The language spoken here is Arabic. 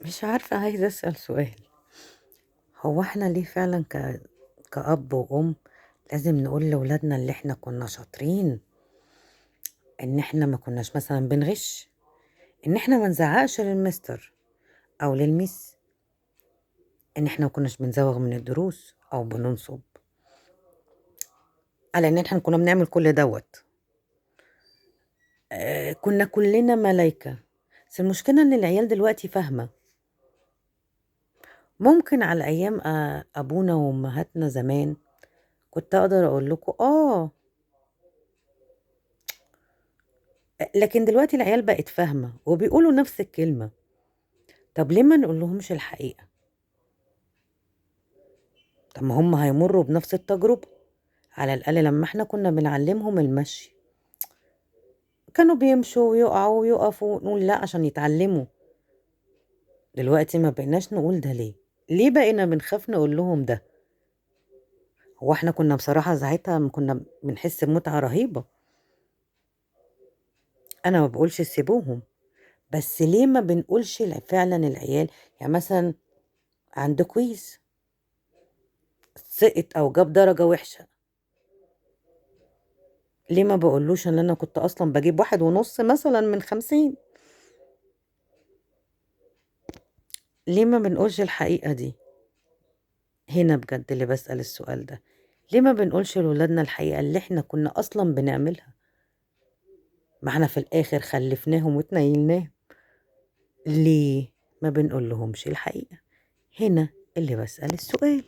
مش عارفة عايزة أسأل سؤال. هو إحنا ليه فعلًا كأب وأم لازم نقول لولادنا اللي إحنا كنا شاطرين، إن إحنا ما كناش مثلًا بنغش، إن إحنا ما نزعّقش للمستر أو للميس، إن إحنا ما كناش بنزوّغ من الدروس أو بننصب، على إن إحنا كنا بنعمل كل دوّة. كنا كلنا ملايكة، بس المشكلة إن العيال دلوقتي فاهمة. ممكن على أيام أبونا وأمهاتنا زمان كنت أقدر أقول لكم لكن دلوقتي العيال بقت فاهمة وبيقولوا نفس الكلمة. طب ليه ما نقولهمش الحقيقة؟ طب ما هم هيمروا بنفس التجربة. على الأقل لما احنا كنا بنعلمهم المشي كانوا بيمشوا ويقعوا ويقفوا ونقول لا عشان يتعلموا. دلوقتي ما بقيناش نقول ده ليه بقينا بنخاف نقول لهم ده؟ هو احنا كنا بصراحة ساعتها كنا بنحس بمتعة رهيبة. أنا ما بقولش سيبوهم، بس ليه ما بنقولش فعلا العيال، يعني مثلا عند كويز سقط أو جاب درجة وحشة، ليه ما باقولوش إن أنا كنت أصلًا باجيب 1.5 مثلًا من 50؟ ليه ما بنقولش الحقيقة دي؟ هنا بجد اللي باسأل السؤال ده، ليه ما بنقولش لولادنا الحقيقة اللي إحنا كنا أصلًا بنعملها؟ ما إحنا في الآخر خلّفناهم واتنيّلناهم، ليه ما بنقول لهمش الحقيقة؟ هنا اللي باسأل السؤال.